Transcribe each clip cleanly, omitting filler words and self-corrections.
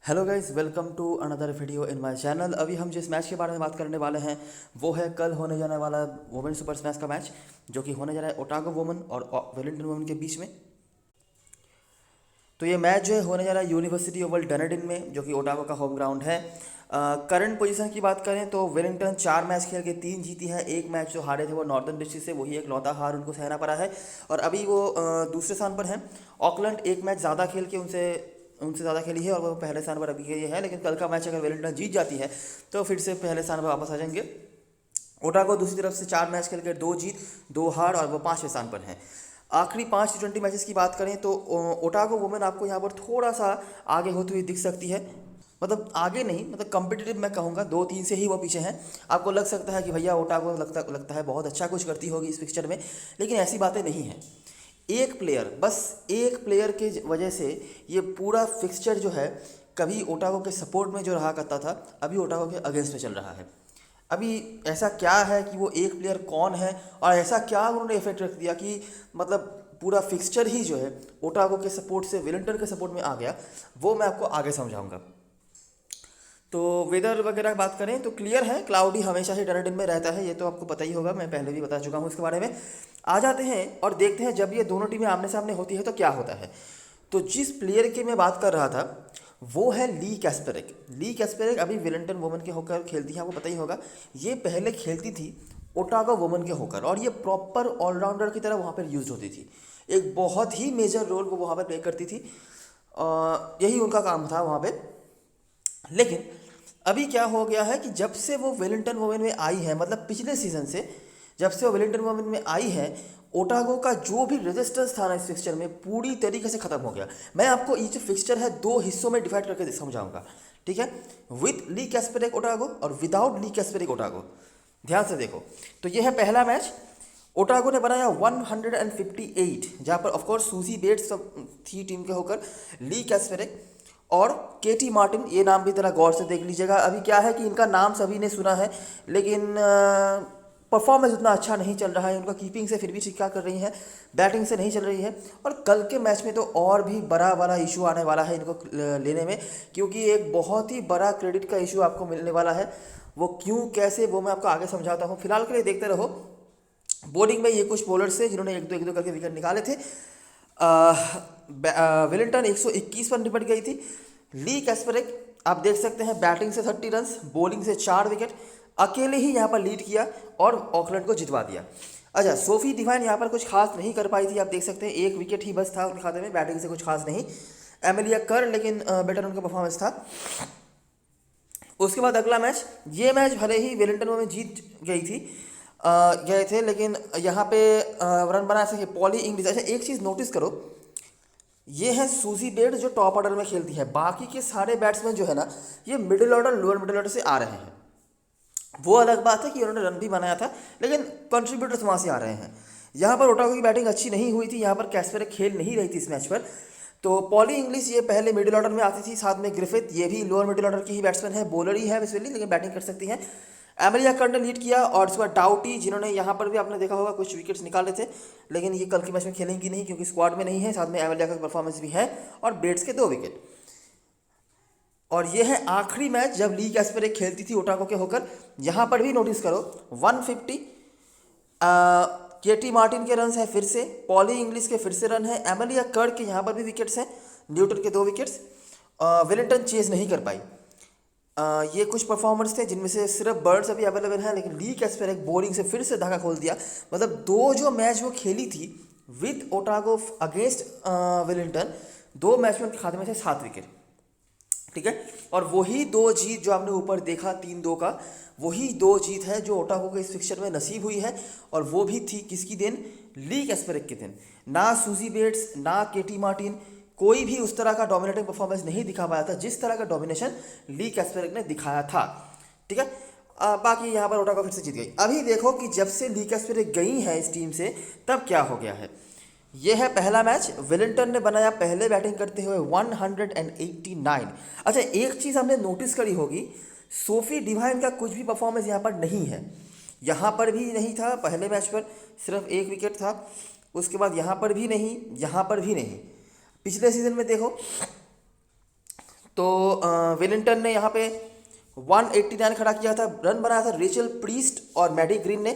Hello guys, welcome to another video in my channel. अभी हम जिस मैच के बारे में बात करने वाले हैं वो है कल होने जाने वाला वुमेन सुपर स्मैश का मैच, जो कि होने जा रहा है ओटागो वुमेन और वेलिंगटन वुमेन के बीच में। तो ये मैच जो है होने जा रहा है यूनिवर्सिटी ओवल डनेडिन में, जो कि ओटागो का होम ग्राउंड है। करंट पोजीशन की बात करें तो वेलिंगटन 4 मैच खेल के 3 जीती है। एक मैच जो हारे थे वो नॉर्दर्न डिस्ट्रिक्ट से, वही एक लौता हार उनको सहना पड़ा है। और अभी वो दूसरे स्थान पर हैं। ऑकलैंड एक मैच ज़्यादा खेल के उनसे उनसे ज़्यादा खेली है और वो पहले स्थान पर अभी के लिए है। लेकिन कल का मैच अगर वेलिंगटन जीत जाती है तो फिर से पहले स्थान पर वापस आ जाएंगे। ओटागो दूसरी तरफ से 4 मैच खेल कर 2 जीत 2 हार और वो 5वें स्थान पर हैं। आखिरी 5 T20 मैचेस की बात करें तो ओटागो वुमेन आपको यहाँ पर थोड़ा सा आगे होती हुई दिख सकती है। मतलब आगे नहीं, मतलब कम्पिटिटिव मैं कहूँगा, 2-3 से ही वो पीछे हैं। आपको लग सकता है कि भैया ओटागो लगता है बहुत अच्छा कुछ करती होगी इस फिक्सचर में, लेकिन ऐसी बातें नहीं हैं। एक प्लेयर, बस एक प्लेयर के वजह से ये पूरा फिक्सचर जो है, कभी ओटागो के सपोर्ट में जो रहा करता था, अभी ओटागो के अगेंस्ट में चल रहा है। अभी ऐसा क्या है कि वो एक प्लेयर कौन है और ऐसा क्या उन्होंने इफेक्ट रख दिया कि मतलब पूरा फिक्सचर ही जो है ओटागो के सपोर्ट से वेलिंगटन के सपोर्ट में आ गया, वो मैं आपको आगे समझाऊंगा। तो वेदर वगैरह बात करें तो क्लियर है, क्लाउडी हमेशा ही डनेडिन में रहता है, ये तो आपको पता ही होगा, मैं पहले भी बता चुका हूँ इसके बारे में। आ जाते हैं और देखते हैं जब ये दोनों टीमें आमने सामने होती है तो क्या होता है। तो जिस प्लेयर की मैं बात कर रहा था वो है ली कैस्पेरिक। ली कैस्पेरिक अभी वेलिंगटन वुमेन के होकर खेलती है, आपको पता ही होगा। ये पहले खेलती थी ओटागो वुमेन के होकर और ये प्रॉपर ऑलराउंडर की तरह वहाँ पर यूज होती थी। एक बहुत ही मेजर रोल वो वहाँ पर प्ले करती थी। यही उनका काम था वहाँ पे। लेकिन अभी क्या हो गया है कि जब से वो वेलिंगटन वुमेन में आई है, मतलब पिछले सीजन से जब से वो वेलिंगटन वुमेन में आई है, ओटागो का जो भी रेजिस्टेंस था ना इस फिक्सचर में पूरी तरीके से खत्म हो गया। मैं आपको ये जो फिक्सचर है 2 हिस्सों में डिवाइड करके समझाऊंगा, ठीक है। विथ ली कैस्पेरिक ओटागो और विदाउट ली कैस्पेरिक ओटागो। ध्यान से देखो। तो ये है पहला मैच। ओटागो ने बनाया 158, जहाँ पर ऑफकोर्स सूजी बेट्स थी टीम के होकर, ली कैस्पेरिक और केटी मार्टिन। ये नाम भी ज़रा गौर से देख लीजिएगा। अभी क्या है कि इनका नाम सभी ने सुना है, लेकिन परफॉर्मेंस उतना अच्छा नहीं चल रहा है उनका। कीपिंग से फिर भी ठीक ठाक कर रही है, बैटिंग से नहीं चल रही है। और कल के मैच में तो और भी बड़ा बड़ा इशू आने वाला है इनको लेने में, क्योंकि एक बहुत ही बड़ा क्रेडिट का इशू आपको मिलने वाला है। वो क्यों कैसे वो मैं आपको आगे समझाता हूँ, फिलहाल के लिए देखते रहो। बॉलिंग में ये कुछ बॉलर्स थे जिन्होंने एक दो करके विकेट निकाले थे। वेलिंगटन 121 पर निपट गई थी। ली कैस्पेरिक आप देख सकते हैं बैटिंग से 30 रन, बॉलिंग से 4 विकेट, अकेले ही यहाँ पर लीड किया और ऑकलैंड को जितवा दिया। अच्छा, सोफी डिवाइन यहाँ पर कुछ खास नहीं कर पाई थी, आप देख सकते हैं 1 विकेट ही बस था उनके खाते में, बैटिंग से कुछ खास नहीं। एमिलिया कर लेकिन बेटर उनका परफॉर्मेंस था। उसके बाद अगला मैच, ये मैच भले ही वेलिंगटन में जीत गई थी, गए थे, लेकिन यहाँ पे रन बना सके पॉली इंग्लिश। अच्छा, एक चीज़ नोटिस करो, ये है सूजी बेट जो टॉप ऑर्डर में खेलती है। बाकी के सारे बैट्समैन जो है ना, ये middle order lower middle order से आ रहे हैं। वो अलग बात है कि उन्होंने रन भी बनाया था, लेकिन कंट्रीब्यूटर्स वहाँ से आ रहे हैं। यहाँ पर ओटागो की बैटिंग अच्छी नहीं हुई थी, यहाँ पर कैस्पेरिक खेल नहीं रही थी इस मैच पर। तो पॉली इंग्लिश ये पहले मिडिल ऑर्डर में आती थी, साथ में ग्रिफिथ, ये भी लोअर मिडिल ऑर्डर की ही बैट्समैन है, बॉलर ही है बेसिकली, लेकिन बैटिंग कर सकती हैं। एमरिया कर ने लीड किया और उसके बाद डाउटी, जिन्होंने यहाँ पर भी आपने देखा होगा कुछ विकेट्स निकाले थे, लेकिन ये कल के मैच में खेलेंगी नहीं क्योंकि स्क्वाड में नहीं है। साथ में एमरिया का परफॉर्मेंस भी है और बेट्स के 2 विकेट। और ये है आखिरी मैच जब ली कैस्पेरिक खेलती थी ओटागो के होकर। यहाँ पर भी नोटिस करो 150 केटी मार्टिन के रन है, फिर से पॉली इंग्लिश के फिर से रन है, एमिलिया कर्ड के यहाँ पर भी विकेट्स हैं, न्यूटन के 2 विकेट्स। वेलिंगटन चेज नहीं कर पाई। ये कुछ परफॉर्मर्स थे जिनमें से सिर्फ बर्ड्स अभी अवेलेबल हैं, लेकिन ली कैस्पेरिक बॉलिंग से फिर से धागा खोल दिया। मतलब दो जो मैच वो खेली थी with Otago against Wellington, 2 match में उनके खाते में थे 7 विकेट, ठीक है। और वही 2 जीत जो आपने ऊपर देखा 3-2 का, वही 2 जीत है जो ओटागो के इस फिक्सचर में नसीब हुई है। और वो भी थी किसकी दिन? ली कैस्पेरिक के दिन। ना सूजी बेट्स ना केटी मार्टिन, कोई भी उस तरह का डोमिनेटिंग परफॉर्मेंस नहीं दिखा पाया था जिस तरह का डोमिनेशन ली कैस्पेरिक ने दिखाया था, ठीक है। बाकी यहाँ पर ओटागो फिर से जीत गई। अभी देखो कि जब से ली कैस्पेरिक गई है इस टीम से तब क्या हो गया है। ये है पहला मैच, वेलिंगटन ने बनाया पहले बैटिंग करते हुए 189। अच्छा, एक चीज़ हमने नोटिस करी होगी, सोफी डिवाइन का कुछ भी परफॉर्मेंस यहाँ पर नहीं है। यहाँ पर भी नहीं था, पहले मैच पर सिर्फ 1 विकेट था, उसके बाद यहाँ पर भी नहीं, यहाँ पर भी नहीं। पिछले सीजन में देखो तो वेलिंगटन ने यहाँ पे 189 खड़ा किया था, रन बनाया था रेचल प्रीस्ट और मैडी ग्रीन ने,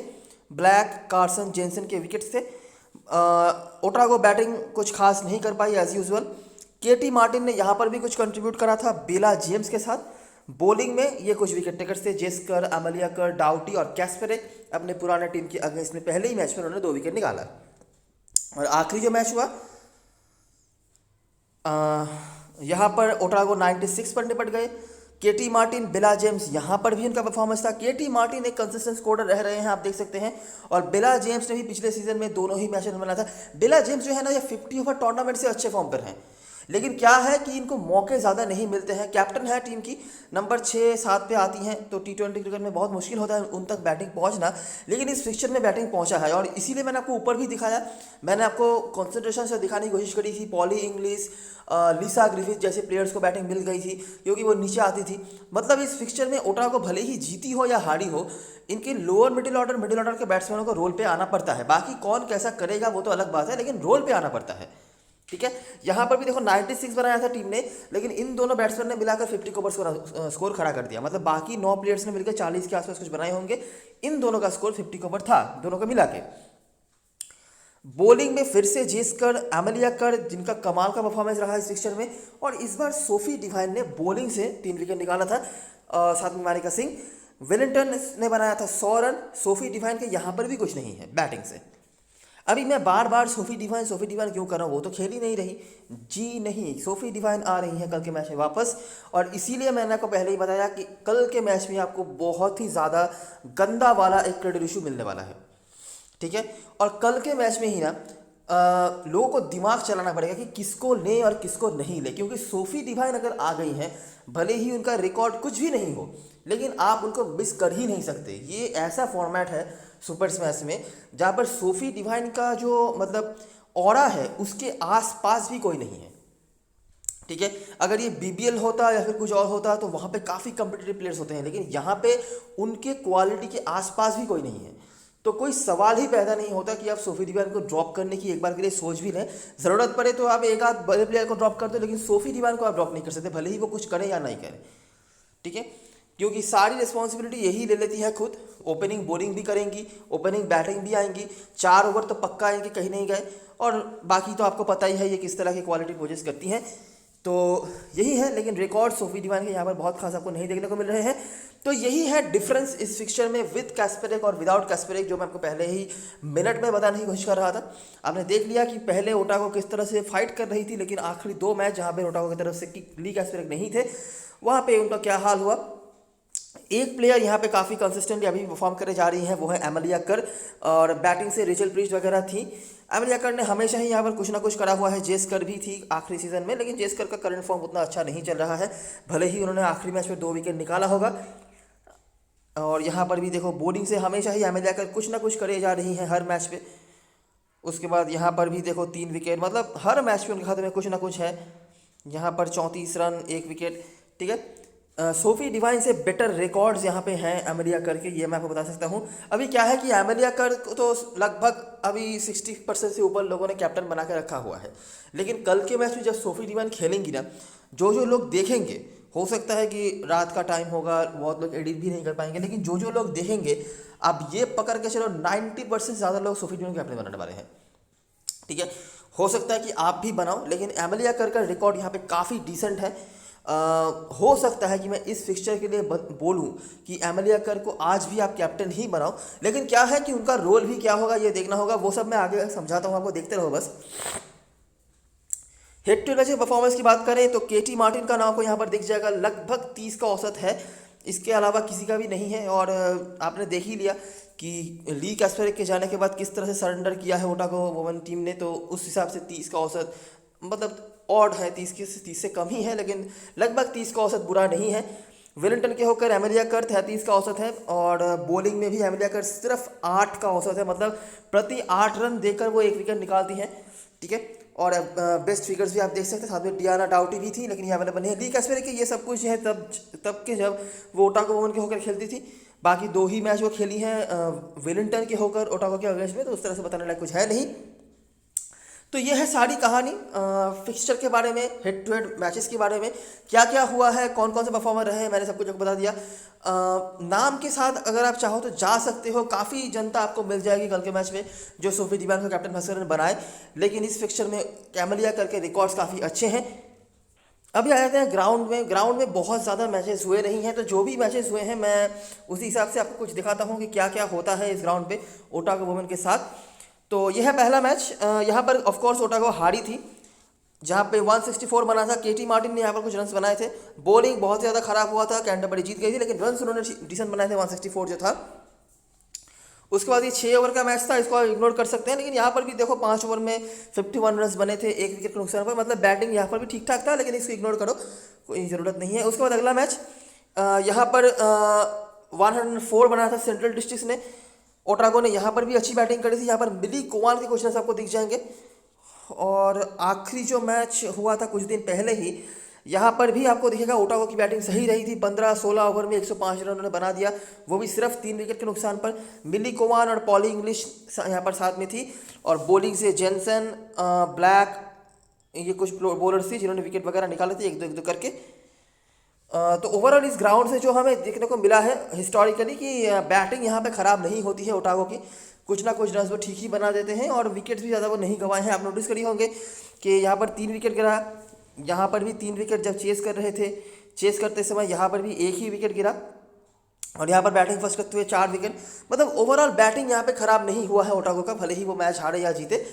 ब्लैक, कार्सन, जेनसन के विकेट से। ओटागो बैटिंग कुछ खास नहीं कर पाई एज यूजुअल। केटी मार्टिन ने यहाँ पर भी कुछ कंट्रीब्यूट करा था बेला जेम्स के साथ। बॉलिंग में ये कुछ विकेट टेकर्स थे, जेस्कर, अमेलियाकर, डाउटी और कैस्पेरे। अपने पुराने टीम के अगेंस्ट में पहले ही मैच में उन्होंने 2 विकेट निकाला। और आखिरी जो मैच हुआ यहाँ पर ओटागो 96 पर निपट गए। केटी मार्टिन, बिला जेम्स, यहाँ पर भी उनका परफॉर्मेंस था। केटी मार्टिन एक कंसिस्टेंट स्कोरर रह रहे हैं, आप देख सकते हैं। और बिला जेम्स ने भी पिछले सीजन में दोनों ही मैच में बनाया था। बिला जेम्स जो है ना, ये 50 ओवर टूर्नामेंट से अच्छे फॉर्म पर हैं, लेकिन क्या है कि इनको मौके ज़्यादा नहीं मिलते हैं। कैप्टन है टीम की, नंबर 6-7 पे आती हैं, तो T20 क्रिकेट में बहुत मुश्किल होता है उन तक बैटिंग पहुंचना, लेकिन इस फिक्चर में बैटिंग पहुंचा है। और इसीलिए मैंने आपको ऊपर भी दिखाया, मैंने आपको कॉन्सेंट्रेशन से दिखाने की कोशिश करी थी। पॉली इंग्लिश, लिसा ग्रिफिथ जैसे प्लेयर्स को बैटिंग मिल गई थी क्योंकि वो नीचे आती थी। मतलब इस फिक्चर में ओटागो भले ही जीती हो या हारी हो, इनके लोअर मिडिल ऑर्डर के बैट्समैनों को रोल पे आना पड़ता है। बाकी कौन कैसा करेगा वो तो अलग बात है, लेकिन रोल पे आना पड़ता है। ठीक है, यहाँ पर भी देखो 96 बनाया था टीम ने, लेकिन इन दोनों बैट्समैन ने मिलाकर 50 ओवर स्कोर खड़ा कर दिया। मतलब बाकी 9 प्लेयर्स ने मिलकर 40 के आसपास कुछ बनाए होंगे, इन दोनों का स्कोर 50 ओवर था, दोनों का मिला के। बॉलिंग में फिर से जेस्कर, अमेलियाकर, जिनका कमाल का परफॉर्मेंस रहा इस फिक्चर में। और इस बार सोफी डिवाइन ने बॉलिंग से 3 विकेट निकाला था, साथ में मानिका सिंह। वेलिंगटन ने बनाया था 100 रन। सोफी डिवाइन के यहाँ पर भी कुछ नहीं है बैटिंग से। अभी मैं बार बार सोफी डिवाइन क्यों कर रहा हूँ, वो तो खेल ही नहीं रही जी। नहीं, सोफी डिवाइन आ रही है कल के मैच में वापस, और इसीलिए मैंने आपको पहले ही बताया कि कल के मैच में आपको बहुत ही ज़्यादा गंदा वाला एक क्रेडिट इशू मिलने वाला है। ठीक है, और कल के मैच में ही ना लोगों को दिमाग चलाना पड़ेगा कि किसको लें और किसको नहीं लें, क्योंकि सोफी डिवाइन अगर आ गई हैं, भले ही उनका रिकॉर्ड कुछ भी नहीं हो, लेकिन आप उनको मिस कर ही नहीं सकते। ये ऐसा फॉर्मेट है सुपर स्मैश में जहाँ पर सोफी डिवाइन का जो मतलब ऑरा है उसके आसपास भी कोई नहीं है। ठीक है, अगर ये BBL होता या फिर कुछ और होता तो वहाँ पे काफ़ी कम्पिटिटिव प्लेयर्स होते हैं, लेकिन यहाँ पे उनके क्वालिटी के आसपास भी कोई नहीं है। तो कोई सवाल ही पैदा नहीं होता कि आप सोफी डिवाइन को ड्रॉप करने की एक बार के लिए सोच भी लें। ज़रूरत पड़े तो आप एक आध बड़े प्लेयर को ड्रॉप कर दो, लेकिन सोफी डिवाइन को आप ड्रॉप नहीं कर सकते, भले ही वो कुछ करें या नहीं करें। ठीक है, क्योंकि सारी रिस्पॉन्सिबिलिटी यही ले लेती है खुद। ओपनिंग बॉलिंग भी करेंगी, ओपनिंग बैटिंग भी आएंगी, 4 ओवर तो पक्का आएंगे, कहीं नहीं गए। और बाकी तो आपको पता ही है ये किस तरह की क्वालिटी पोजेस करती हैं, तो यही है। लेकिन रिकॉर्ड सोफी डिवाइन के यहाँ पर बहुत खास आपको नहीं देखने को मिल रहे हैं। तो यही है डिफरेंस इस फिक्चर में विद कैस्पेरिक और विदाउट कैस्पेरिक, जो मैं आपको पहले ही मिनट में बताने की कोशिश कर रहा था। आपने देख लिया कि पहले ओटागो किस तरह से फाइट कर रही थी, लेकिन आखिरी 2 मैच जहाँ पे ओटागो की तरफ से ली कैस्पेरिक नहीं थे, वहाँ पे उनका क्या हाल हुआ। एक प्लेयर यहाँ पे काफ़ी कंसिस्टेंटली अभी परफॉर्म करे जा रही हैं, वो है अमेलियाकर, और बैटिंग से रेचल प्रीस्ट वगैरह थी। अमेलियाकर ने हमेशा ही यहाँ पर कुछ ना कुछ करा हुआ है। जेस्कर भी थी आखिरी सीजन में, लेकिन जेस्कर का करंट फॉर्म उतना अच्छा नहीं चल रहा है, भले ही उन्होंने आखिरी मैच में 2 विकेट निकाला होगा। और यहाँ पर भी देखो बॉलिंग से हमेशा ही अमेलियाकर कुछ ना कुछ करे जा रही हैं हर मैच पे। उसके बाद यहाँ पर भी देखो 3 विकेट, मतलब हर मैच में उनके खाते में कुछ ना कुछ है। यहाँ पर 34 रन, 1 विकेट। ठीक है, सोफी डिवाइन से बेटर रिकॉर्ड्स यहाँ पे हैं अमेलियाकर के, ये मैं आपको बता सकता हूँ। अभी क्या है कि अमेलियाकर को तो लगभग अभी 60% से ऊपर लोगों ने कैप्टन बना के रखा हुआ है, लेकिन कल के मैच में जब सोफी डिवाइन खेलेंगी ना, जो लोग देखेंगे, हो सकता है कि रात का टाइम होगा, बहुत लोग एडिट भी नहीं कर पाएंगे, लेकिन जो लोग देखेंगे, अब ये पकड़ के चलो 90% ज़्यादा लोग सोफी डिवाइन कैप्टन बनाने वाले हैं। ठीक है, हो सकता है कि आप भी बनाओ, लेकिन अमेलियाकर का रिकॉर्ड यहाँ पे काफ़ी डिसेंट है। हो सकता है कि मैं इस फिक्चर के लिए बोलूं कि अमेलियाकर को आज भी आप कैप्टन ही बनाओ, लेकिन क्या है कि उनका रोल भी क्या होगा ये देखना होगा, वो सब मैं आगे समझाता हूं आपको, देखते रहो बस। हेड टू हेड परफॉर्मेंस की बात करें तो केटी मार्टिन का नाम को यहाँ पर दिख जाएगा, लगभग 30 का औसत है, इसके अलावा किसी का भी नहीं है। और आपने देख ही लिया कि ली कैस्पेरिक के जाने के बाद किस तरह से सरेंडर किया है ओटागो वुमेन टीम ने, तो उस हिसाब से 30 का औसत मतलब ऑड है, 30 से कम ही है, लेकिन लगभग 30 का औसत बुरा नहीं है। वेलिंगटन के होकर अमेलियाकर 33 का औसत है, और बॉलिंग में भी अमेलियाकर सिर्फ 8 का औसत है, मतलब प्रति 8 रन देकर वो 1 विकेट निकालती हैं। ठीक है, और बेस्ट फिगर्स भी आप देख सकते हैं, साथ में डियाना डाउटी भी थी, लेकिन ये अवेलेबल नहीं है। ली कैस्पेरिक के ये सब कुछ है तब के जब वो ओटागो वुमेन के होकर खेलती थी। बाकी 2 ही मैच वो खेली हैं वेलिंगटन के होकर ओटागो के अगेंस्ट में, तो उस तरह से बताने लायक कुछ है नहीं। तो ये है सारी कहानी फिक्सचर के बारे में, हेड टू हेड मैचेस के बारे में, क्या क्या हुआ है, कौन कौन से परफॉर्मर रहे हैं, मैंने सब कुछ आपको बता दिया। नाम के साथ अगर आप चाहो तो जा सकते हो, काफ़ी जनता आपको मिल जाएगी कल के मैच में जो सोफी डिवाइन को कैप्टन भास्कर ने बनाए, लेकिन इस फिक्सचर में कैमलिया करके रिकॉर्ड्स काफ़ी अच्छे हैं। अभी आ जाते हैं ग्राउंड में बहुत ज़्यादा मैचेस हुए नहीं हैं, तो जो भी मैचेस हुए हैं मैं उसी हिसाब से आपको कुछ दिखाता हूँ कि क्या क्या होता है इस ग्राउंड पे ओटागो वुमेन के साथ। तो यह है पहला मैच। यहाँ पर ऑफ कोर्स ओटागो हारी थी, जहाँ पे 164 बना था। केटी मार्टिन ने यहाँ पर कुछ रन्स बनाए थे। बॉलिंग बहुत ज़्यादा खराब हुआ था, कैंटरबरी जीत गई थी, लेकिन रन्स उन्होंने डिसेंट बनाए थे 164 जो था। उसके बाद ये 6 ओवर का मैच था, इसको इग्नोर कर सकते हैं, लेकिन यहाँ पर भी देखो 5 ओवर में 51 रन्स बने थे, 1 विकेट के नुकसान पर, मतलब बैटिंग यहाँ पर भी ठीक ठाक था, लेकिन इसको इग्नोर करो, कोई ज़रूरत नहीं है। उसके बाद अगला मैच यहाँ पर 104 बनाया था सेंट्रल डिस्ट्रिक्ट ने। ओटागो ने यहाँ पर भी अच्छी बैटिंग करी थी, यहाँ पर मिली कोवान के कुछ रन आपको दिख जाएंगे। और आखिरी जो मैच हुआ था कुछ दिन पहले ही, यहाँ पर भी आपको दिखेगा ओटागो की बैटिंग सही रही थी। 15-16 ओवर में 105 रन उन्होंने बना दिया, वो भी सिर्फ 3 विकेट के नुकसान पर। मिली कोवान और पॉली इंग्लिश यहाँ पर साथ में थी, और बॉलिंग से जेनसन, ब्लैक, ये कुछ बॉलर्स थी जिन्होंने विकेट वगैरह निकाले थे एक दो करके। तो ओवरऑल इस ग्राउंड से जो हमें देखने को मिला है हिस्टोरिकली कि बैटिंग यहाँ पे ख़राब नहीं होती है ओटागो की, कुछ ना कुछ रन वो ठीक ही बना देते हैं, और विकेट्स भी ज़्यादा वो नहीं गंवाए हैं। आप नोटिस करिए होंगे कि यहाँ पर 3 विकेट गिरा, यहाँ पर भी 3 विकेट जब चेस कर रहे थे, चेस करते समय यहाँ पर भी 1 ही विकेट गिरा, और यहाँ पर बैटिंग फर्स्ट करते हुए 4 विकेट। मतलब ओवरऑल बैटिंग यहाँ पे ख़राब नहीं हुआ है ओटागो का, भले ही वो मैच हारे या जीते।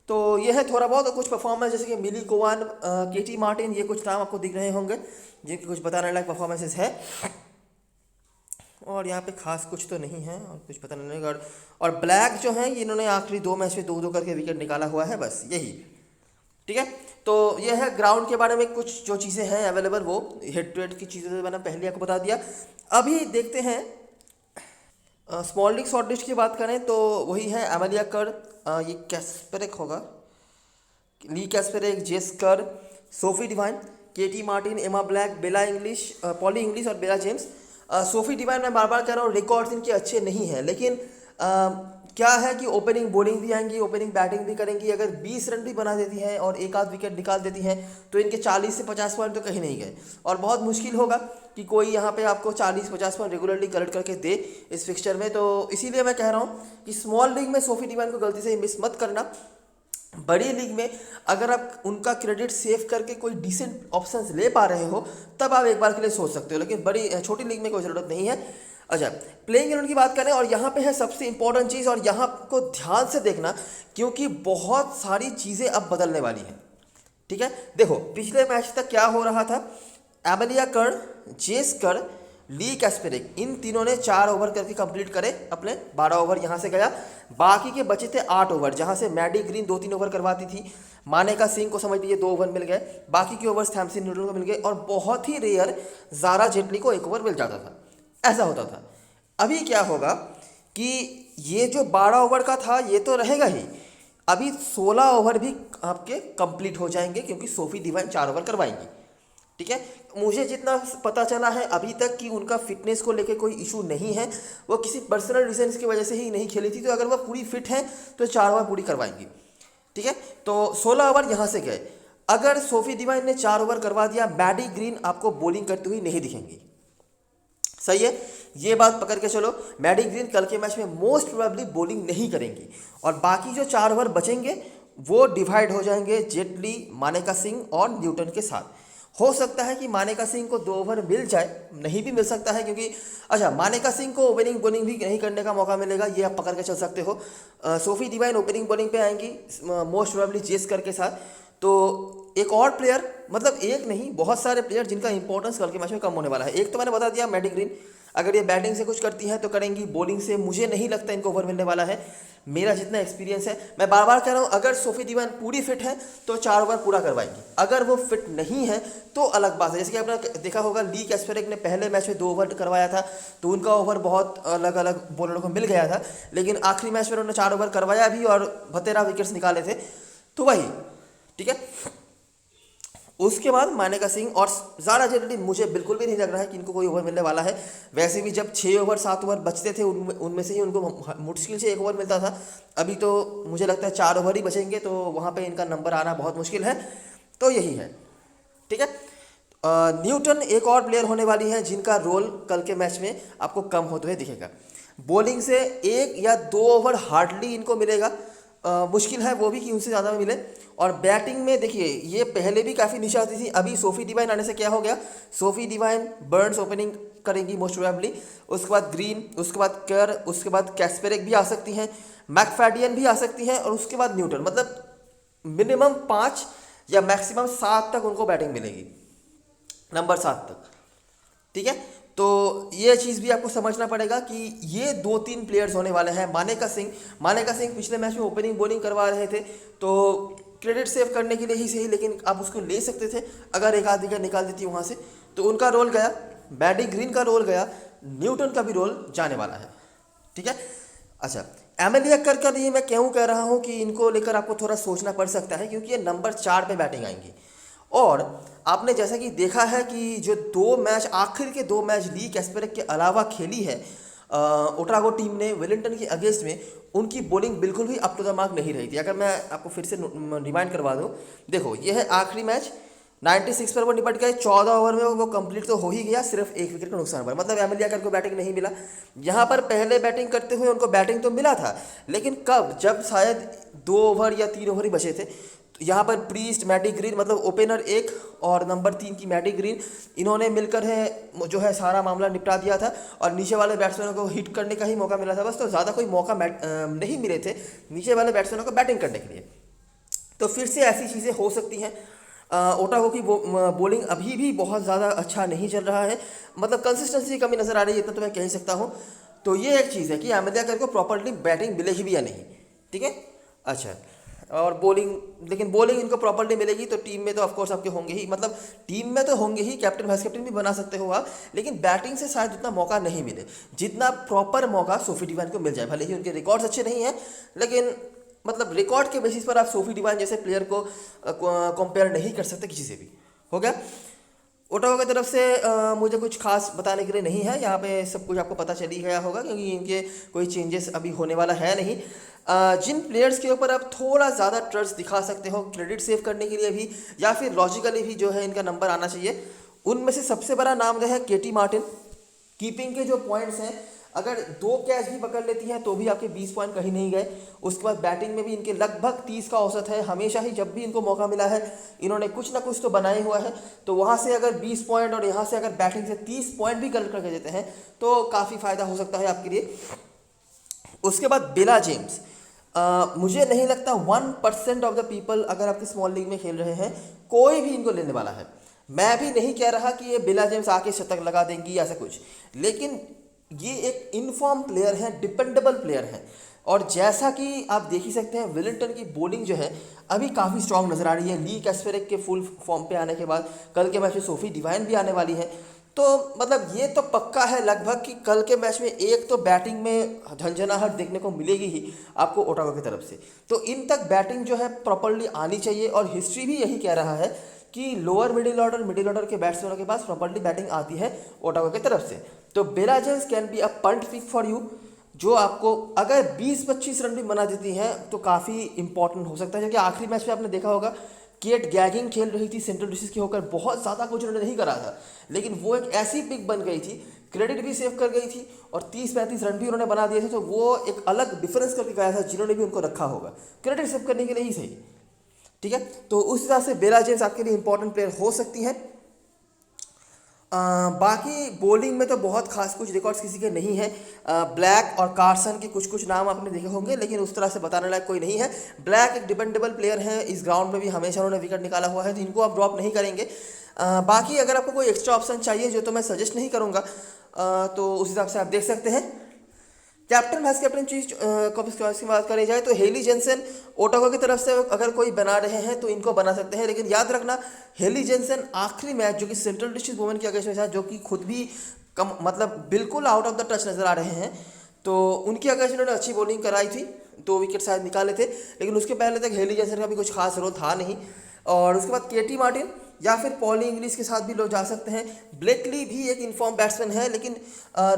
तो ये है थोड़ा बहुत कुछ परफॉर्मेंस, जैसे कि मिली कोवान, केटी मार्टिन, ये कुछ नाम आपको दिख रहे होंगे जिनके कुछ बताने लायक परफॉर्मेंसेस है। और यहाँ पे खास कुछ तो नहीं है और कुछ पता नहीं लगा। और ब्लैक जो है इन्होंने आखिरी 2 मैच में 2-2 करके विकेट निकाला हुआ है, बस यही। ठीक है, तो ये है ग्राउंड के बारे में कुछ जो चीज़ें हैं अवेलेबल, वो हेड टू हेड की चीज़ें तो मैंने पहले आपको बता दिया। अभी देखते हैं स्मॉल लिस्ट शॉर्ट लिस्ट की बात करें तो वही है एमेलिया कर, ये कैस्पेरिक होगा, ली कैस्पेरिक, जेस कर, सोफी डिवाइन, केटी मार्टिन, एमा ब्लैक, बेला इंग्लिश, पॉली इंग्लिश और बेला जेम्स। सोफी डिवाइन मैं बार बार कह रहा हूँ रिकॉर्ड्स इनके अच्छे नहीं हैं, लेकिन क्या है कि ओपनिंग बॉलिंग भी आएंगी, ओपनिंग बैटिंग भी करेंगी। अगर 20 रन भी बना देती हैं और एक आध विकेट निकाल देती हैं तो इनके 40 से 50 पॉइंट तो कहीं नहीं गए, और बहुत मुश्किल होगा कि कोई यहाँ पे आपको 40-50 पॉइंट रेगुलरली कलेक्ट करके दे इस फिक्सचर में। तो इसीलिए मैं कह रहा हूँ कि स्मॉल लीग में सोफी डिवाइन को गलती से मिस मत करना। बड़ी लीग में अगर आप उनका क्रेडिट सेव करके कोई डिसेंट ऑप्शंस ले पा रहे हो तब आप एक बार के लिए सोच सकते हो, लेकिन बड़ी छोटी लीग में कोई ज़रूरत नहीं है। अच्छा, प्लेइंग 11 की बात करें, और यहाँ पे है सबसे इंपॉर्टेंट चीज़, और यहाँ को ध्यान से देखना क्योंकि बहुत सारी चीज़ें अब बदलने वाली हैं। ठीक है, देखो पिछले मैच तक क्या हो रहा था, एमेलिया कर, जेस कर, ली कैस्पेरिक, इन तीनों ने 4 ओवर करके कंप्लीट करे अपने। 12 ओवर यहाँ से गया, बाकी के बचे थे 8 ओवर, जहाँ से मैडी ग्रीन 2-3 ओवर करवाती थी, मानेका सिंह को समझ लीजिए 2 ओवर मिल गए, बाकी के ओवर्स थैमसिन न्यूटन को मिल गए, और बहुत ही रेयर जारा जेटली को 1 ओवर मिल जाता था, ऐसा होता था। अभी क्या होगा कि ये जो 12 ओवर का था ये तो रहेगा ही, अभी 16 ओवर भी आपके कंप्लीट हो जाएंगे क्योंकि सोफी डिवाइन 4 ओवर करवाएंगी। ठीक है, मुझे जितना पता चला है अभी तक कि उनका फिटनेस को लेके कोई इशू नहीं है, वो किसी पर्सनल रीजंस की वजह से ही नहीं खेली थी, तो अगर वो पूरी फिट है तो 4 ओवर पूरी करवाएंगी। ठीक है, तो 16 ओवर यहाँ से गए। अगर सोफी डिवाइन ने 4 ओवर करवा दिया, मैडी ग्रीन आपको बॉलिंग करती हुई नहीं दिखेंगी। सही है, ये बात पकड़ के चलो। मैडी ग्रीन कल के मैच में मोस्ट प्रोबेबली बॉलिंग नहीं करेंगी, और बाकी जो 4 ओवर बचेंगे वो डिवाइड हो जाएंगे जेटली, मानेका सिंह और न्यूटन के साथ। हो सकता है कि मानेका सिंह को 2 ओवर मिल जाए, नहीं भी मिल सकता है, क्योंकि अच्छा मानेका सिंह को ओपनिंग बॉलिंग भी नहीं करने का मौका मिलेगा, ये आप पकड़ के चल सकते हो। सोफी डिवाइन ओपनिंग बॉलिंग पे आएंगी मोस्ट प्रोबेबली जेस कर के साथ। तो एक और प्लेयर, मतलब एक नहीं बहुत सारे प्लेयर जिनका इंपॉर्टेंस कल के मैच में कम होने वाला है। एक तो मैंने बता दिया मैडी ग्रीन, अगर ये बैटिंग से कुछ करती हैं तो करेंगी, बॉलिंग से मुझे नहीं लगता इनको ओवर मिलने वाला है, मेरा जितना एक्सपीरियंस है। मैं बार बार कह रहा हूँ, अगर सोफी डिवाइन पूरी फिट है तो 4 ओवर पूरा करवाएंगी, अगर वो फिट नहीं है तो अलग बात है। जैसे कि आपने देखा होगा ली कैस्पेरिक ने पहले मैच में 2 ओवर करवाया था, तो उनका ओवर बहुत अलग अलग बॉलरों को मिल गया था, लेकिन आखिरी मैच में उन्होंने 4 ओवर करवाया भी और 13 विकेट्स निकाले थे, तो वही। ठीक है, उसके बाद मानेका सिंह, और ज़्यादा जनरली मुझे बिल्कुल भी नहीं लग रहा है कि इनको कोई ओवर मिलने वाला है। वैसे भी जब 6 ओवर 7 ओवर बचते थे उनमें से ही उनको मुश्किल से 1 ओवर मिलता था। अभी तो मुझे लगता है 4 ओवर ही बचेंगे, तो वहाँ पे इनका नंबर आना बहुत मुश्किल है। तो यही है, ठीक है। न्यूटन एक और प्लेयर होने वाली है जिनका रोल कल के मैच में आपको कम होते हुए दिखेगा। बॉलिंग से 1 या 2 ओवर हार्डली इनको मिलेगा, मुश्किल है वो भी कि उनसे ज़्यादा में मिले। और बैटिंग में देखिए, ये पहले भी काफ़ी नीचे आती थी, अभी सोफी डिवाइन आने से क्या हो गया, सोफी डिवाइन बर्न्स ओपनिंग करेंगी मोस्ट प्रोबेबली, उसके बाद ग्रीन, उसके बाद कर, उसके बाद कैस्पेरिक भी आ सकती हैं, मैकफैडियन भी आ सकती हैं, और उसके बाद न्यूटन। मतलब मिनिमम 5 या मैक्सिमम 7 तक उनको बैटिंग मिलेगी, नंबर 7 तक, ठीक है। तो ये चीज़ भी आपको समझना पड़ेगा कि ये 2-3 प्लेयर्स होने वाले हैं। मानेका सिंह पिछले मैच में ओपनिंग बॉलिंग करवा रहे थे, तो क्रेडिट सेव करने के लिए ही सही, लेकिन आप उसको ले सकते थे अगर एक आध विकेट निकाल देती वहाँ से, तो उनका रोल गया, बैडी ग्रीन का रोल गया, न्यूटन का भी रोल जाने वाला है, ठीक है। अच्छा, एमिलिया कर्क का लिए मैं क्यों कह रहा हूँ कि इनको लेकर आपको थोड़ा सोचना पड़ सकता है, क्योंकि ये नंबर 4 पे बैटिंग आएंगी। और आपने जैसा कि देखा है कि जो 2 मैच, आखिर के 2 मैच ली कैस्पेरिक के अलावा खेली है ओटागो टीम ने वेलिंगटन के अगेंस्ट में, उनकी बॉलिंग बिल्कुल भी अप टू द मार्क नहीं रही थी। अगर मैं आपको फिर से रिमाइंड करवा दूं, देखो ये है आखिरी मैच, 96 पर वो निपट गए, 14 ओवर में वो कंप्लीट तो हो ही गया, सिर्फ 1 विकेट का नुकसान पर, मतलब एमिलिया कर्क को बैटिंग नहीं मिला। यहाँ पर पहले बैटिंग करते हुए उनको बैटिंग तो मिला था, लेकिन कब, जब शायद 2 ओवर या 3 ओवर ही बचे थे। तो यहाँ पर प्रीस्ट, मैडी ग्रीन, मतलब ओपनर 1 और नंबर 3 की मैडी ग्रीन, इन्होंने मिलकर है जो है सारा मामला निपटा दिया था, और नीचे वाले बैट्समैनों को हिट करने का ही मौका मिला था बस। तो ज़्यादा कोई मौका नहीं मिले थे नीचे वाले बैट्समैनों को बैटिंग करने के लिए। तो फिर से ऐसी चीज़ें हो सकती हैं। ओटागो की बॉलिंग अभी भी बहुत ज़्यादा अच्छा नहीं चल रहा है, मतलब कंसिस्टेंसी की कमी नज़र आ रही है, इतना तो मैं कह ही सकता हूँ। तो ये एक चीज़ है कि एमिलिया कर्क को प्रॉपर्ली बैटिंग मिलेगी भी या नहीं, ठीक है। अच्छा, और बॉलिंग, लेकिन बॉलिंग इनको प्रॉपर्ली मिलेगी तो टीम में तो ऑफकोर्स आपके होंगे ही, मतलब टीम में तो होंगे ही, कैप्टन वाइस कैप्टन भी बना सकते हो आप, लेकिन बैटिंग से शायद उतना मौका नहीं मिले जितना प्रॉपर मौका सोफी डिवाइन को मिल जाए। भले ही उनके रिकॉर्ड्स अच्छे नहीं हैं, लेकिन मतलब रिकॉर्ड के बेसिस पर आप सोफी डिवाइन जैसे प्लेयर को कंपेयर नहीं कर सकते किसी से भी। हो गया। ओटावा की तरफ से मुझे कुछ खास बताने के लिए नहीं है, यहाँ पे सब कुछ आपको पता चल ही गया होगा, क्योंकि इनके कोई चेंजेस अभी होने वाला है नहीं। जिन प्लेयर्स के ऊपर आप थोड़ा ज़्यादा ट्रस्ट दिखा सकते हो क्रेडिट सेव करने के लिए भी, या फिर लॉजिकली भी जो है इनका नंबर आना चाहिए, उनमें से सबसे बड़ा नाम है केटी मार्टिन। कीपिंग के जो पॉइंट्स हैं, अगर 2 कैच भी पकड़ लेती हैं तो भी आपके 20 पॉइंट कहीं नहीं गए। उसके बाद बैटिंग में भी इनके लगभग 30 का औसत है, हमेशा ही जब भी इनको मौका मिला है इन्होंने कुछ ना कुछ तो बनाए हुआ है। तो वहाँ से अगर 20 पॉइंट और यहाँ से अगर बैटिंग से 30 पॉइंट भी कलेक्ट करके देते हैं तो काफ़ी फ़ायदा हो सकता है आपके लिए। उसके बाद बिला जेम्स, मुझे नहीं लगता 1% ऑफ द पीपल अगर आपके स्मॉल लीग में खेल रहे हैं कोई भी इनको लेने वाला है। मैं भी नहीं कह रहा कि ये बिला जेम्स आके शतक लगा देंगी ऐसा कुछ, लेकिन ये एक इनफॉर्म प्लेयर है, डिपेंडेबल प्लेयर है। और जैसा कि आप देख ही सकते हैं वेलिंगटन की बॉलिंग जो है अभी काफ़ी स्ट्रांग नज़र आ रही है। ली कैस्पेरिक के फुल फॉर्म पे आने के बाद कल के मैच में सोफी डिवाइन भी आने वाली है, तो मतलब ये तो पक्का है लगभग कि कल के मैच में एक तो बैटिंग में झंझनाहट देखने को मिलेगी ही आपको ओटावा की तरफ से। तो इन तक बैटिंग जो है प्रॉपर्ली आनी चाहिए, और हिस्ट्री भी यही कह रहा है कि लोअर मिडिल ऑर्डर के बैट्समैनों के पास प्रॉपर्ली बैटिंग आती है ओटावा की तरफ से। तो बिला James can be a punt pick for you, जो आपको अगर 20-25 रन भी बना देती हैं तो काफ़ी इंपॉर्टेंट हो सकता है। क्योंकि आखिरी मैच में आपने देखा होगा केट गैगिंग खेल रही थी सेंट्रल डिस्ट्रिक्ट की होकर, बहुत ज़्यादा कुछ उन्होंने नहीं करा था, लेकिन वो एक ऐसी पिक बन गई थी, क्रेडिट भी सेव कर गई थी और 30-35 रन भी उन्होंने बना दिए थे। तो वो एक अलग डिफरेंस करके गया था, जिन्होंने भी उनको रखा होगा क्रेडिट सेव करने के लिए ही सही, ठीक है। तो उस हिसाब से बेला जेम्स आपके लिए इंपॉर्टेंट प्लेयर हो सकती हैं। बाकी बॉलिंग में तो बहुत खास कुछ रिकॉर्ड्स किसी के नहीं है। ब्लैक और कार्सन के कुछ नाम आपने देखे होंगे, लेकिन उस तरह से बताने लायक कोई नहीं है। ब्लैक एक डिपेंडेबल प्लेयर है, इस ग्राउंड में भी हमेशा उन्होंने विकेट निकाला हुआ है, तो इनको आप ड्रॉप नहीं करेंगे। बाकी अगर आपको कोई एक्स्ट्रा ऑप्शन चाहिए जो तो मैं सजेस्ट नहीं करूँगा, तो उस हिसाब से आप देख सकते हैं। कैप्टन वाइस कैप्टन चीज की बात करी जाए तो हेली जेनसन ओटावा की तरफ से अगर कोई बना रहे हैं तो इनको बना सकते हैं, लेकिन याद रखना हेली जेनसन आखिरी मैच जो कि सेंट्रल डिस्ट्रिक्ट वुमेन के अगेंस्ट में था, जो कि खुद भी कम मतलब बिल्कुल आउट ऑफ द टच नज़र आ रहे हैं, तो उनकी अगेंस्ट उन्होंने अच्छी बॉलिंग कराई थी, 2 विकेट शायद निकाले थे, लेकिन उसके पहले तक हेली जेनसन का भी कुछ खास रोल था नहीं। और उसके बाद केटी मार्टिन, या फिर पॉली इंग्लिश के साथ भी लोग जा सकते हैं। ब्लेकली भी एक इन्फॉर्म बैट्समैन है, लेकिन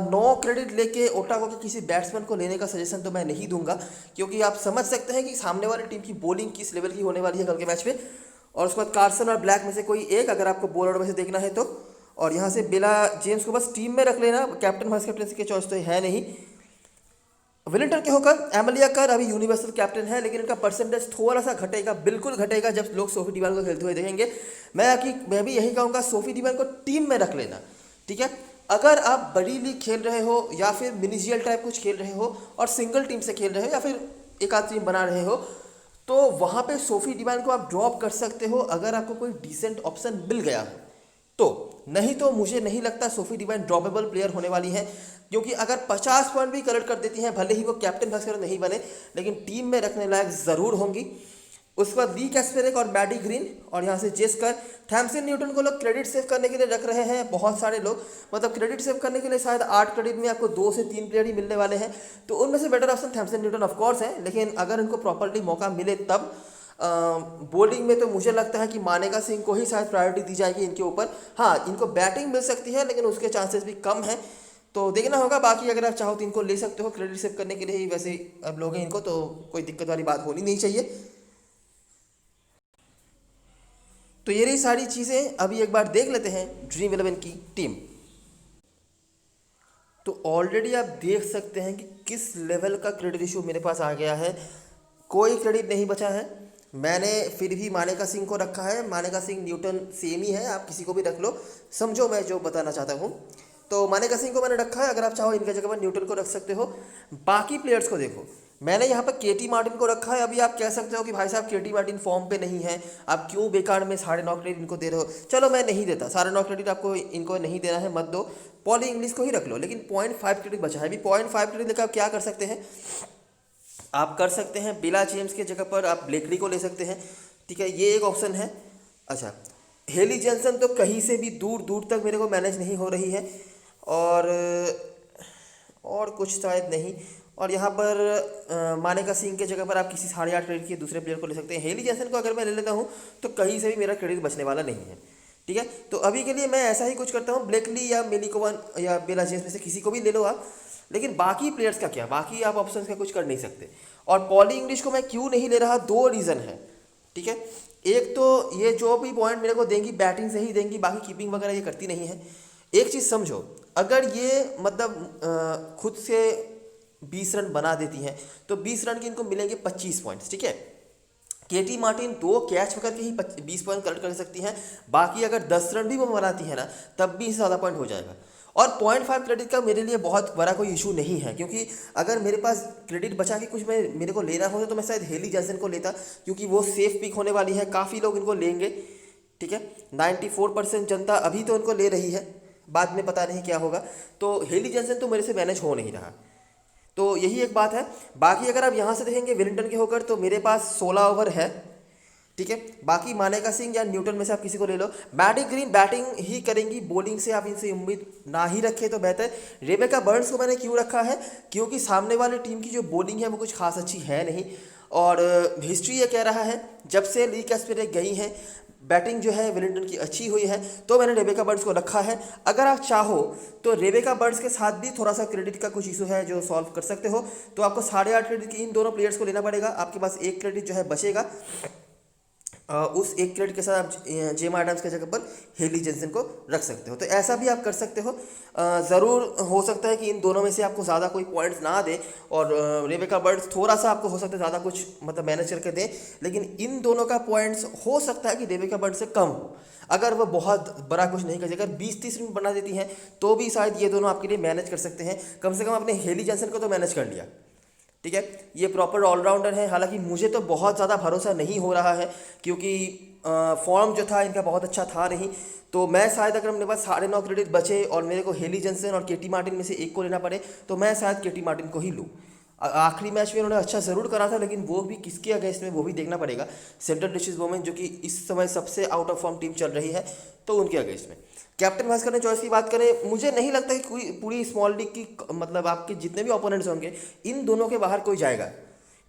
नो क्रेडिट लेके ओटागो के किसी बैट्समैन को लेने का सजेशन तो मैं नहीं दूंगा, क्योंकि आप समझ सकते हैं कि सामने वाली टीम की बॉलिंग किस लेवल की होने वाली है कल के मैच में। और उसके बाद कार्सन और ब्लैक में से कोई एक, अगर आपको बॉलर में से देखना है तो। और यहाँ से बेला जेम्स को बस टीम में रख लेना, कैप्टन वाइस कैप्टन के चॉइस तो है नहीं। विलिंगटन के होकर एमिलिया कर अभी यूनिवर्सल कैप्टन है, लेकिन इनका परसेंटेज थोड़ा सा घटेगा, बिल्कुल घटेगा जब लोग सोफी डिवान को खेलते हुए देखेंगे। मैं भी यही कहूँगा, सोफी डिवान को टीम में रख लेना, ठीक है। अगर आप बड़ी लीग खेल रहे हो या फिर मिनीजियल टाइप कुछ खेल रहे हो और सिंगल टीम से खेल रहे हो या फिर एक आध टीम बना रहे हो, तो वहाँ पे सोफी डिवान को आप ड्रॉप कर सकते हो अगर आपको कोई डिसेंट ऑप्शन मिल गया है तो। नहीं तो मुझे नहीं लगता सोफी डिवाइन ड्रॉपेबल प्लेयर होने वाली है, क्योंकि अगर 50 पॉइंट भी कलेक्ट कर देती हैं, भले ही वो कैप्टन भास्कर नहीं बने, लेकिन टीम में रखने लायक ज़रूर होंगी। उसके बाद ली कैस्पेरिक और मैडी ग्रीन, और यहाँ से जेस्कर थैमसन न्यूटन को लोग क्रेडिट सेव करने के लिए रख रहे हैं, बहुत सारे लोग। मतलब क्रेडिट सेव करने के लिए शायद 8 क्रेडिट में आपको 2 से 3 प्लेयर ही मिलने वाले हैं, तो उनमें से बेटर ऑप्शन थैमसन न्यूटन ऑफकोर्स है, लेकिन अगर इनको प्रॉपरली मौका मिले तब। बॉलिंग में तो मुझे लगता है कि मानेका सिंह को ही शायद प्रायोरिटी दी जाएगी इनके ऊपर। हाँ, इनको बैटिंग मिल सकती है, लेकिन उसके चांसेस भी कम हैं, तो देखना होगा। बाकी अगर आप चाहो तो इनको ले सकते हो क्रेडिट सेव करने के लिए ही, वैसे अब लोग हैं इनको, तो कोई दिक्कत वाली बात होनी नहीं चाहिए। तो ये रही सारी चीज़ें। अभी एक बार देख लेते हैं ड्रीम 11 की टीम। तो ऑलरेडी आप देख सकते हैं कि किस लेवल का क्रेडिट इशू मेरे पास आ गया है, कोई क्रेडिट नहीं बचा है। मैंने फिर भी मानेका सिंह को रखा है, मानेका सिंह न्यूटन सेम ही है, आप किसी को भी रख लो, समझो मैं जो बताना चाहता हूँ। तो मानेका सिंह को मैंने रखा है, अगर आप चाहो इनके जगह पर न्यूटन को रख सकते हो। बाकी प्लेयर्स को देखो, मैंने यहाँ पर केटी मार्टिन को रखा है। अभी आप कह सकते हो कि भाई साहब केटी मार्टिन फॉर्म पे नहीं है, आप क्यों बेकार में 9.5 क्रेडिट इनको दे रहे हो। चलो मैं नहीं देता, 9.5 क्रेडिट आपको इनको नहीं देना है, मत दो, पॉली इंग्लिश को ही रख लो। लेकिन 0.5 क्रेडिट बचा है, अभी 0.5 क्रेडिट लेकर आप क्या कर सकते हैं, आप कर सकते हैं बिला जेम्स के जगह पर आप ब्लेकली को ले सकते हैं, ठीक है, ये एक ऑप्शन है। अच्छा, हेली जॉनसन तो कहीं से भी दूर दूर तक मेरे को मैनेज नहीं हो रही है, और कुछ शायद नहीं। और यहाँ पर मानेका सिंह के जगह पर आप किसी 8.5 क्रेडिट के दूसरे प्लेयर को ले सकते हैं। हेली जॉनसन को अगर मैं ले लेता हूँ तो कहीं से भी मेरा क्रेडिट बचने वाला नहीं है, ठीक है। तो अभी के लिए मैं ऐसा ही कुछ करता हूँ, ब्लेकली या मेलिकोवन या बेला जेम्स में से किसी को भी ले लो आप। लेकिन बाकी प्लेयर्स का क्या, बाकी आप ऑप्शंस का कुछ कर नहीं सकते। और पॉली इंग्लिश को मैं क्यों नहीं ले रहा, 2 रीज़न है, ठीक है। एक तो ये जो भी पॉइंट मेरे को देंगी बैटिंग से ही देंगी, बाकी कीपिंग वगैरह ये करती नहीं है। एक चीज़ समझो, अगर ये मतलब खुद से 20 रन बना देती हैं तो 20 रन के इनको मिलेंगे 25 पॉइंट्स, ठीक है। केटी मार्टिन 2 कैच पकड़ के ही 20 पॉइंट कलेक्ट कर सकती हैं, बाकी अगर 10 रन भी वो बनाती है ना तब भी इससे ज़्यादा पॉइंट हो जाएगा। और 0.5 क्रेडिट का मेरे लिए बहुत बड़ा कोई इशू नहीं है, क्योंकि अगर मेरे पास क्रेडिट बचा के कुछ मेरे को लेना होता तो मैं शायद हेली जॉनसन को लेता, क्योंकि वो सेफ पिक होने वाली है, काफ़ी लोग इनको लेंगे, ठीक है। 94% जनता अभी तो इनको ले रही है, बाद में पता नहीं क्या होगा। तो हेली जॉनसन तो मेरे से मैनेज हो नहीं रहा, तो यही एक बात है। बाकी अगर आप यहाँ से देखेंगे विलिंगटन के होकर तो मेरे पास 16 ओवर है, ठीक है। बाकी मानेका सिंह या न्यूटन में से आप किसी को ले लो। मैडी ग्रीन बैटिंग ही करेंगी, बॉलिंग से आप इनसे उम्मीद ना ही रखें तो बेहतर। रेबेका बर्न्स को मैंने क्यों रखा है, क्योंकि सामने वाली टीम की जो बॉलिंग है वो कुछ खास अच्छी है नहीं, और हिस्ट्री ये कह रहा है जब से ली कैस्पेरिक गई हैं बैटिंग जो है विलिंगटन की अच्छी हुई है, तो मैंने रेबेका बर्न्स को रखा है। अगर आप चाहो तो रेबेका बर्न्स के साथ भी थोड़ा सा क्रेडिट का कुछ इशू है जो सॉल्व कर सकते हो, तो आपको 8.5 क्रेडिट की इन दोनों प्लेयर्स को लेना पड़ेगा। आपके पास 1 क्रेडिट जो है बचेगा, उस 1 क्रेडिट के साथ आप जेमा एडम्स के जगह पर हेली जॉनसन को रख सकते हो, तो ऐसा भी आप कर सकते हो। ज़रूर हो सकता है कि इन दोनों में से आपको ज़्यादा कोई पॉइंट्स ना दे, और रेबेका बर्न्स थोड़ा सा आपको हो सकता है ज़्यादा कुछ मतलब मैनेज करके दे, लेकिन इन दोनों का पॉइंट्स हो सकता है कि रेबेका बर्न्स से कम हो। अगर वो बहुत बड़ा कुछ नहीं कर सकती, अगर 20-30 रन बना देती हैं तो भी शायद ये दोनों आपके लिए मैनेज कर सकते हैं। कम से कम आपने हेली जॉनसन को तो मैनेज कर लिया, ठीक है। ये प्रॉपर ऑलराउंडर है, हालांकि मुझे तो बहुत ज़्यादा भरोसा नहीं हो रहा है, क्योंकि फॉर्म जो था इनका बहुत अच्छा था नहीं। तो मैं शायद अगर मेरे पास 9.5 क्रेडिट बचे और मेरे को हेली जॉनसन और केटी मार्टिन में से एक को लेना पड़े, तो मैं शायद केटी मार्टिन को ही लूँ। आखिरी मैच में उन्होंने अच्छा ज़रूर करा था, लेकिन वो भी किसके अगेंस्ट में वो भी देखना पड़ेगा। सेंट्रल डिस्ट्रिक्ट वुमेन जो कि इस समय सबसे आउट ऑफ फॉर्म टीम चल रही है, तो उनके अगेंस्ट में। कैप्टन भास्कर ने चॉइस की बात करें, मुझे नहीं लगता कि कोई पूरी स्मॉल लीग की मतलब आपके जितने भी ओपोनेंट्स होंगे इन दोनों के बाहर कोई जाएगा,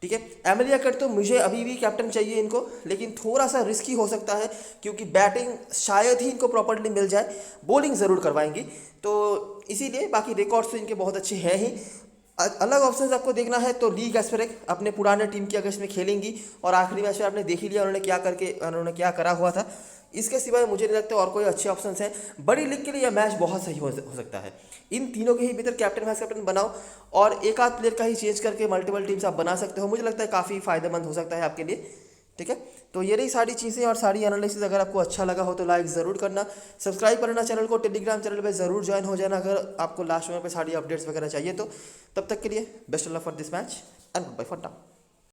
ठीक है। एमिलिया कट तो मुझे अभी भी कैप्टन चाहिए इनको, लेकिन थोड़ा सा रिस्की हो सकता है क्योंकि बैटिंग शायद ही इनको प्रॉपर्ली मिल जाए, बॉलिंग ज़रूर करवाएंगी, तो इसीलिए बाकी रिकॉर्ड्स तो इनके बहुत अच्छे हैं ही। अलग ऑप्शन आपको देखना है तो ली गैस्पेरिक अपने पुराने टीम की अगर इसमें खेलेंगी, और आखिरी मैच में आपने देख ही लिया उन्होंने क्या करा हुआ था। इसके सिवाय मुझे नहीं लगता और कोई अच्छे ऑप्शंस हैं। बड़ी लीग के लिए यह मैच बहुत सही हो सकता है। इन तीनों के ही भीतर कैप्टन वाइस कैप्टन बनाओ और एक आध प्लेयर का ही चेंज करके मल्टीपल टीम्स आप बना सकते हो, मुझे लगता है काफ़ी फायदेमंद हो सकता है आपके लिए। ठीक है, तो ये रही सारी चीज़ें और सारी एनालिसिस। अगर आपको अच्छा लगा हो तो लाइक ज़रूर करना, सब्सक्राइब करना चैनल को, टेलीग्राम चैनल पे ज़रूर ज्वाइन हो जाना अगर आपको लास्ट में पे सारी अपडेट्स वगैरह चाहिए तो। तब तक के लिए best of luck for this match and bye for now.